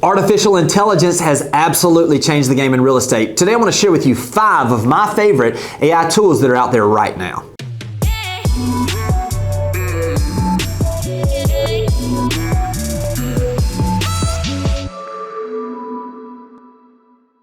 Artificial intelligence has absolutely changed the game in real estate. Today I want to share with you 5 of my favorite AI tools that are out there right now.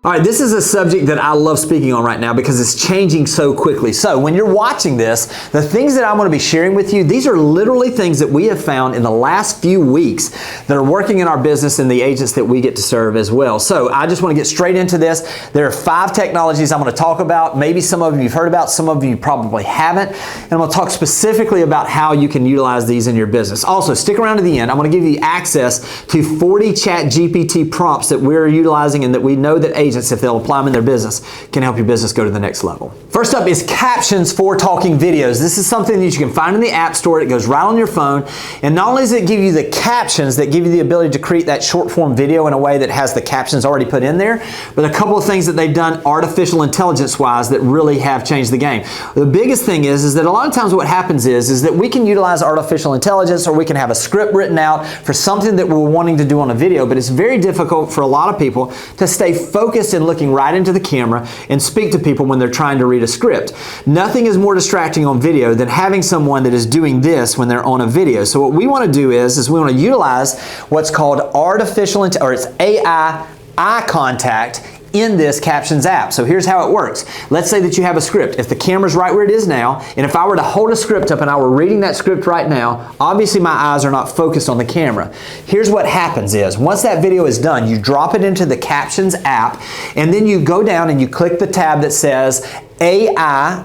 All right, this is a subject that I love speaking on right now because it's changing so quickly. So when you're watching this, the things that I'm going to be sharing with you, these are literally things that we have found in the last few weeks that are working in our business and the agents that we get to serve as well. So I just want to get straight into this. There are 5 technologies I'm going to talk about. Maybe some of you have heard about, some of you probably haven't. And I'm going to talk specifically about how you can utilize these in your business. Also, stick around to the end. I'm going to give you access to 40 ChatGPT prompts that we're utilizing and that we know that agents, if they'll apply them in their business, can help your business go to the next level. First up is Captions for talking videos. This is something that you can find in the App Store. It goes right on your phone. And not only does it give you the captions that give you the ability to create that short form video in a way that has the captions already put in there, but a couple of things that they've done artificial intelligence wise that really have changed the game. The biggest thing is that a lot of times what happens is that we can utilize artificial intelligence, or we can have a script written out for something that we're wanting to do on a video, but it's very difficult for a lot of people to stay focused and looking right into the camera and speak to people when they're trying to read a script. Nothing is more distracting on video than having someone that is doing this when they're on a video. So what we want to do is we want to utilize what's called it's AI eye contact in this Captions app. So here's how it works. Let's say that you have a script. If the camera's right where it is now, and if I were to hold a script up and I were reading that script right now, obviously my eyes are not focused on the camera. Here's what happens is, once that video is done, you drop it into the Captions app, and then you go down and you click the tab that says AI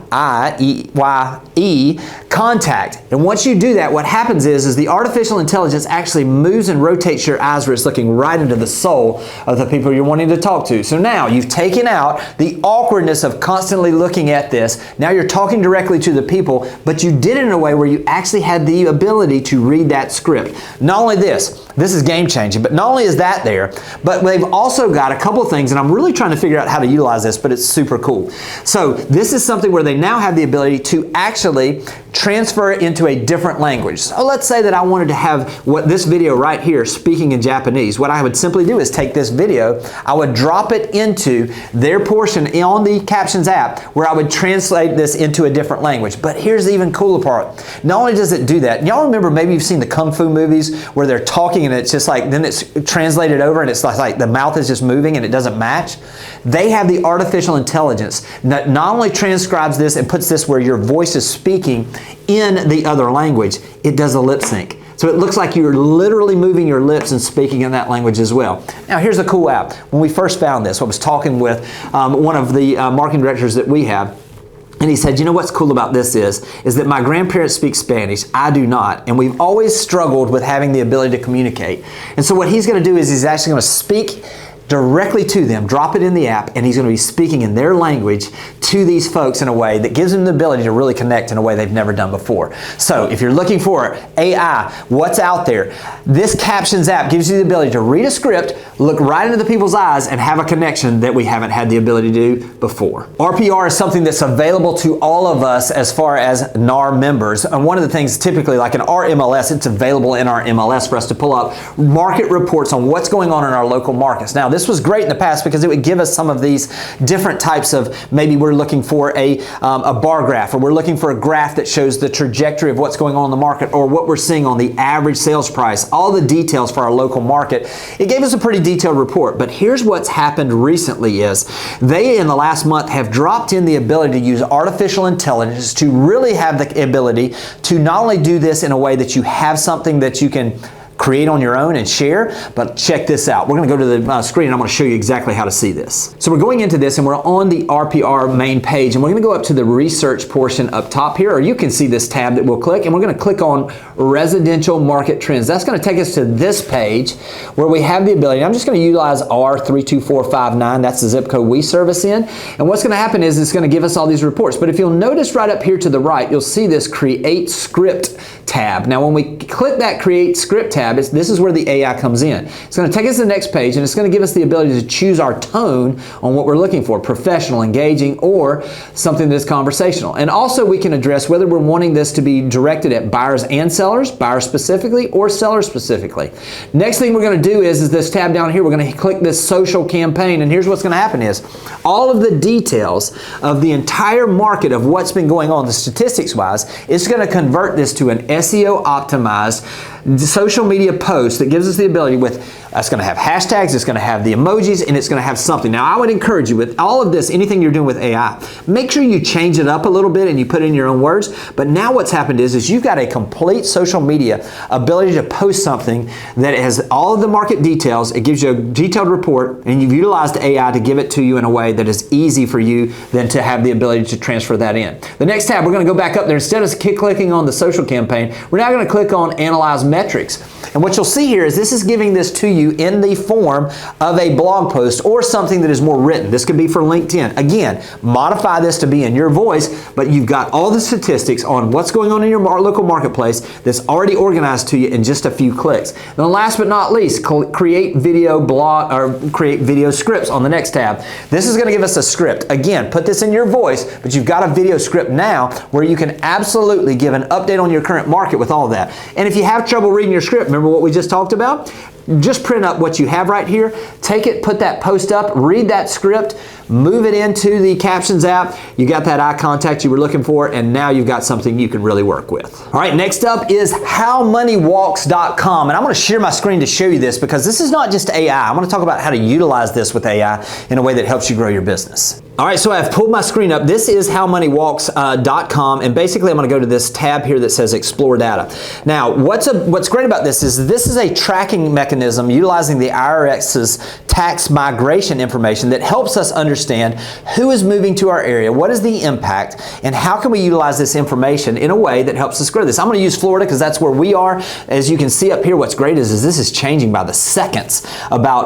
contact. And once you do that, what happens is the artificial intelligence actually moves and rotates your eyes where it's looking right into the soul of the people you're wanting to talk to. So now you've taken out the awkwardness of constantly looking at this. Now you're talking directly to the people, but you did it in a way where you actually had the ability to read that script. Not only this is game changing, but not only is that there, but they've also got a couple of things, and I'm really trying to figure out how to utilize this, but it's super cool. So this is something where they now have the ability to actually transfer it into a different language. So let's say that I wanted to have this video right here speaking in Japanese. What I would simply do is take this video, I would drop it into their portion on the Captions app where I would translate this into a different language. But here's the even cooler part. Not only does it do that, y'all remember maybe you've seen the Kung Fu movies where they're talking and it's just like, then it's translated over and it's like the mouth is just moving and it doesn't match? They have the artificial intelligence that not only transcribes this and puts this where your voice is speaking in the other language, it does a lip sync. So it looks like you're literally moving your lips and speaking in that language as well. Now here's a cool app. When we first found this, I was talking with one of the marketing directors that we have, and he said, you know what's cool about this is that my grandparents speak Spanish, I do not, and we've always struggled with having the ability to communicate. And so what he's going to do is he's actually going to speak directly to them, drop it in the app, and he's going to be speaking in their language to these folks in a way that gives them the ability to really connect in a way they've never done before. So if you're looking for AI, what's out there, this Captions app gives you the ability to read a script, look right into the people's eyes, and have a connection that we haven't had the ability to do before. RPR is something that's available to all of us as far as NAR members. And one of the things typically, like in our MLS, it's available in our MLS for us to pull up market reports on what's going on in our local markets. Now, this was great in the past because it would give us some of these different types of, maybe we're looking for a bar graph, or we're looking for a graph that shows the trajectory of what's going on in the market, or what we're seeing on the average sales price, all the details for our local market. It gave us a pretty detailed report. But here's what's happened recently is they, in the last month, have dropped in the ability to use artificial intelligence to really have the ability to not only do this in a way that you have something that you can create on your own and share, but check this out. We're going to go to the screen and I'm going to show you exactly how to see this. So we're going into this and we're on the RPR main page, and we're going to go up to the research portion up top here, or you can see this tab that we'll click, and we're going to click on residential market trends. That's going to take us to this page where we have the ability. I'm just going to utilize R32459. That's the zip code we service in. And what's going to happen is it's going to give us all these reports. But if you'll notice right up here to the right, you'll see this create script tab. Now when we click that create script tab, tab, this is where the AI comes in. It's going to take us to the next page, and it's going to give us the ability to choose our tone on what we're looking for, professional, engaging, or something that's conversational. And also we can address whether we're wanting this to be directed at buyers and sellers, buyers specifically, or sellers specifically. Next thing we're going to do is this tab down here, we're going to click this social campaign, and here's what's going to happen is all of the details of the entire market of what's been going on, the statistics wise, it's going to convert this to an SEO optimized social media post that gives us the ability it's going to have hashtags, it's going to have the emojis, and it's going to have something. Now, I would encourage you with all of this, anything you're doing with AI, make sure you change it up a little bit and you put in your own words. But now what's happened is you've got a complete social media ability to post something that has all of the market details. It gives you a detailed report, and you've utilized AI to give it to you in a way that is easy for you then to have the ability to transfer that in. The next tab, we're going to go back up there. Instead of clicking on the social campaign, we're now going to click on Analyze Metrics. And what you'll see here is this is giving this to you in the form of a blog post or something that is more written. This could be for LinkedIn. Again, modify this to be in your voice, but you've got all the statistics on what's going on in your local marketplace that's already organized to you in just a few clicks. And last but not least, create video blog or create video scripts on the next tab. This is going to give us a script. Again, put this in your voice, but you've got a video script now where you can absolutely give an update on your current market with all of that. And if you have trouble reading your script, remember what we just talked about? Just print up what you have right here, take it, put that post up, read that script, move it into the Captions app. You got that eye contact you were looking for, and now you've got something you can really work with. All right, next up is howmoneywalks.com, and I'm going to share my screen to show you this because this is not just AI. I'm going to talk about how to utilize this with AI in a way that helps you grow your business. All right, so I've pulled my screen up. This is howmoneywalks.com, and basically I'm going to go to this tab here that says Explore Data. Now, what's great about this is a tracking mechanism utilizing the IRS's tax migration information that helps us understand who is moving to our area, what is the impact, and how can we utilize this information in a way that helps us grow this. I'm going to use Florida because that's where we are. As you can see up here, what's great is this is changing by the seconds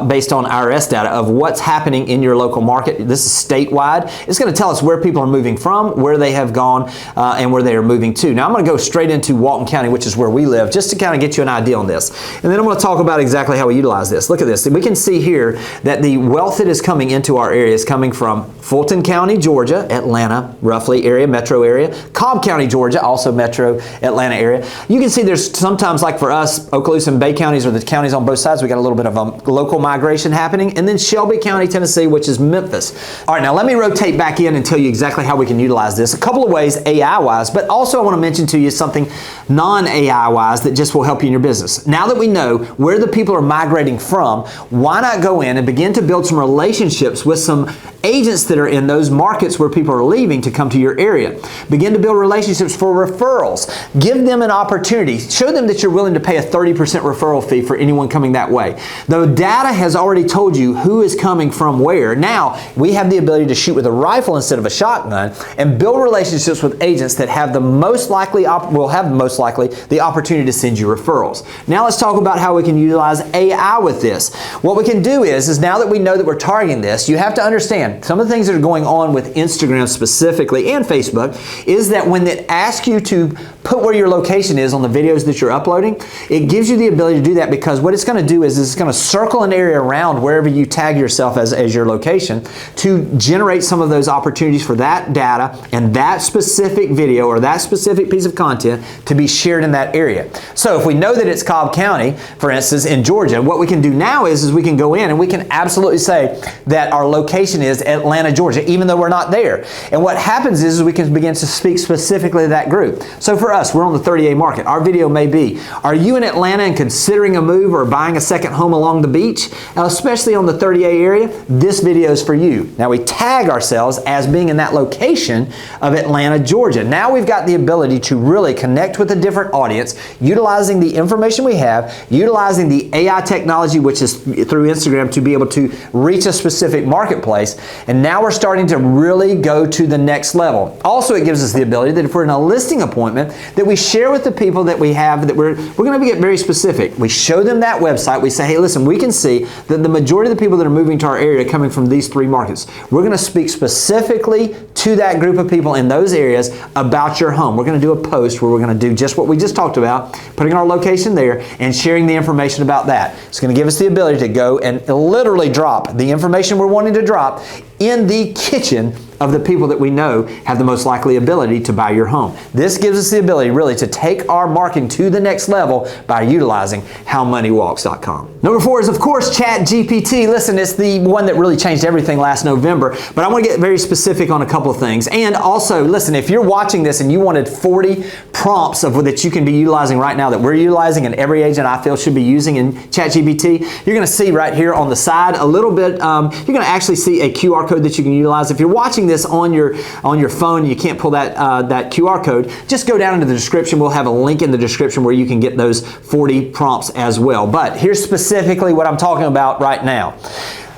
based on IRS data of what's happening in your local market. This is statewide. It's going to tell us where people are moving from, where they have gone, and where they are moving to. Now I'm going to go straight into Walton County, which is where we live, just to kind of get you an idea on this. And then I'm going to talk about exactly how we utilize this. Look at this. We can see here that the wealth that is coming into our area is coming from Fulton County, Georgia, Atlanta, roughly area, metro area, Cobb County, Georgia, also metro Atlanta area. You can see there's sometimes, like for us, Okaloosa and Bay counties, or the counties on both sides, we got a little bit of a local migration happening. And then Shelby County, Tennessee, which is Memphis. All right, now let me rotate back in and tell you exactly how we can utilize this. A couple of ways AI-wise, but also I want to mention to you something non-AI-wise that just will help you in your business. Now that we know where the people are migrating from, why not go in and begin to build some relationships with some agents that are in those markets where people are leaving to come to your area. Begin to build relationships for referrals. Give them an opportunity. Show them that you're willing to pay a 30% referral fee for anyone coming that way. The data has already told you who is coming from where. Now, we have the ability to shoot with a rifle instead of a shotgun and build relationships with agents that have the most likely the opportunity to send you referrals. Now let's talk about how we can utilize AI with this. What we can do is now that we know that we're targeting this, you have to understand some of the things that are going on with Instagram specifically and Facebook is that when it asks you to put where your location is on the videos that you're uploading, it gives you the ability to do that because what it's going to do is it's going to circle an area around wherever you tag yourself as your location to generate some of those opportunities for that data and that specific video or that specific piece of content to be shared in that area. So if we know that it's Cobb County, for instance, in Georgia, what we can do now is we can go in and we can absolutely say that our location is Atlanta, Georgia, even though we're not there. And what happens is we can begin to speak specifically to that group. So for us, we're on the 30A market. Our video may be, are you in Atlanta and considering a move or buying a second home along the beach? Now, especially on the 30A area, this video is for you. Now we tag ourselves as being in that location of Atlanta, Georgia. Now we've got the ability to really connect with a different audience, utilizing the information we have, utilizing the AI technology, which is through Instagram, to be able to reach a specific marketplace. And now we're starting to really go to the next level. Also, it gives us the ability that if we're in a listing appointment, that we share with the people that we have, that we're going to get very specific. We show them that website. We say, hey, listen, we can see that the majority of the people that are moving to our area are coming from these 3 markets. We're going to speak specifically to that group of people in those areas about your home. We're going to do a post where we're going to do just what we just talked about, putting our location there and sharing the information about that. It's going to give us the ability to go and literally drop the information we're wanting to drop in the kitchen of the people that we know have the most likely ability to buy your home. This gives us the ability really to take our marketing to the next level by utilizing howmoneywalks.com. Number 4 is, of course, ChatGPT. Listen, it's the one that really changed everything last November, but I want to get very specific on a couple of things. And also, listen, if you're watching this and you wanted 40 prompts that you can be utilizing right now that we're utilizing and every agent I feel should be using in ChatGPT, you're going to see right here on the side a little bit, you're going to actually see a QR code that you can utilize. If you're watching this on your phone and you can't pull that QR code, just go down into the description. We'll have a link in the description where you can get those 40 prompts as well. But here's specifically what I'm talking about right now.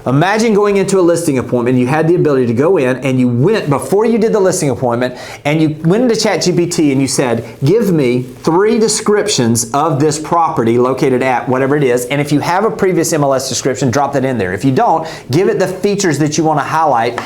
Imagine going into a listing appointment. You had the ability to go in and you went, before you did the listing appointment, and you went into ChatGPT and you said, give me 3 descriptions of this property located at whatever it is. And if you have a previous MLS description, drop that in there. If you don't, give it the features that you want to highlight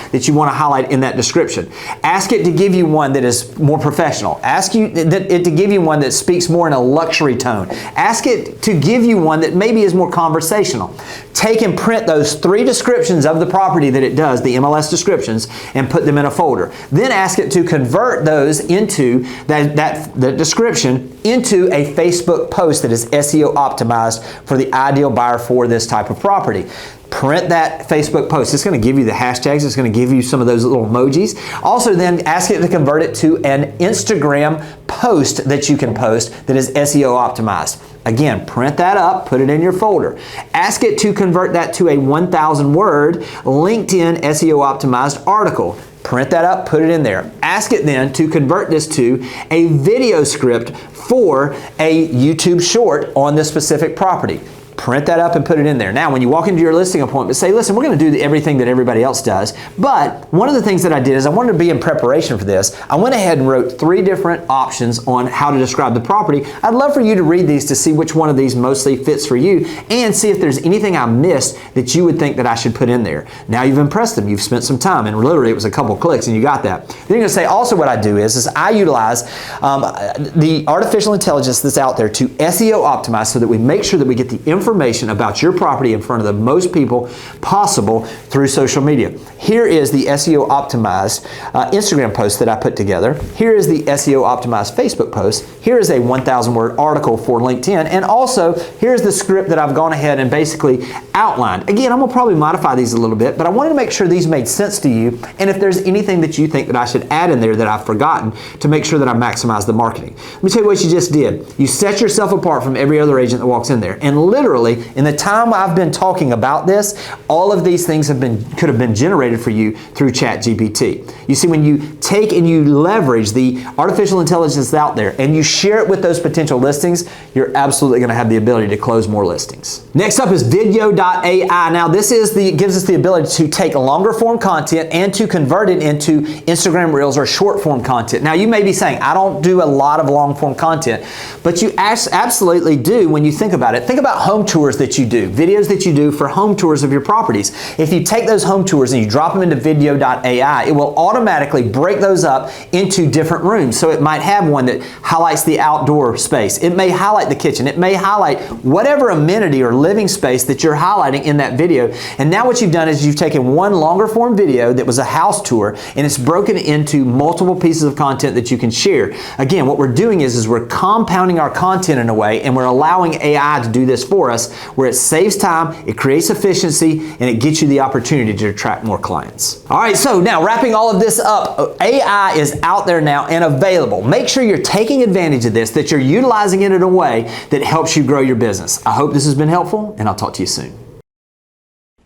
in that description. Ask it to give you one that is more professional. Ask it to give you one that speaks more in a luxury tone. Ask it to give you one that maybe is more conversational. Take and print those 3 descriptions of the property that it does, the MLS descriptions, and put them in a folder. Then ask it to convert those into that description into a Facebook post that is SEO optimized for the ideal buyer for this type of property. Print that Facebook post. It's going to give you the hashtags. It's going to give you some of those little emojis. Also, then ask it to convert it to an Instagram post that you can post that is SEO optimized. Again, print that up, put it in your folder. Ask it to convert that to a 1,000-word LinkedIn SEO optimized article. Print that up, put it in there. Ask it then to convert this to a video script for a YouTube short on this specific property. Print that up and put it in there. Now, when you walk into your listing appointment, say, listen, we're going to do everything that everybody else does. But one of the things that I did is I wanted to be in preparation for this. I went ahead and wrote 3 different options on how to describe the property. I'd love for you to read these to see which one of these mostly fits for you and see if there's anything I missed that you would think that I should put in there. Now you've impressed them. You've spent some time, and literally it was a couple clicks and you got that. Then you're going to say, also what I do is I utilize the artificial intelligence that's out there to SEO optimize so that we make sure that we get the information about your property in front of the most people possible through social media. Here is the SEO optimized Instagram post that I put together. Here is the SEO optimized Facebook post. Here is a 1,000-word article for LinkedIn. And also, here's the script that I've gone ahead and basically outlined. Again, I'm going to probably modify these a little bit, but I wanted to make sure these made sense to you. And if there's anything that you think that I should add in there that I've forgotten to make sure that I maximize the marketing. Let me tell you what you just did. You set yourself apart from every other agent that walks in there. And literally, in the time I've been talking about this, all of these things could have been generated for you through ChatGPT. You see, when you take and you leverage the artificial intelligence out there and you share it with those potential listings, you're absolutely going to have the ability to close more listings. Next up is video.ai. Now, this gives us the ability to take longer form content and to convert it into Instagram Reels or short form content. Now, you may be saying, I don't do a lot of long form content, but you absolutely do when you think about it. Think about home tours that you do, videos that you do for home tours of your properties. If you take those home tours and you drop them into video.ai, it will automatically break those up into different rooms. So it might have one that highlights the outdoor space. It may highlight the kitchen. It may highlight whatever amenity or living space that you're highlighting in that video. And now what you've done is you've taken one longer form video that was a house tour and it's broken into multiple pieces of content that you can share. Again, what we're doing is we're compounding our content in a way and we're allowing AI to do this for us where it saves time, it creates efficiency, and it gets you the opportunity to attract more clients. All right, so now wrapping all of this up, AI is out there now and available. Make sure you're taking advantage of this, that you're utilizing it in a way that helps you grow your business. I hope this has been helpful, and I'll talk to you soon.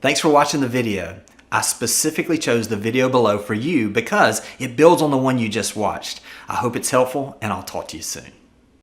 Thanks for watching the video. I specifically chose the video below for you because it builds on the one you just watched. I hope it's helpful, and I'll talk to you soon.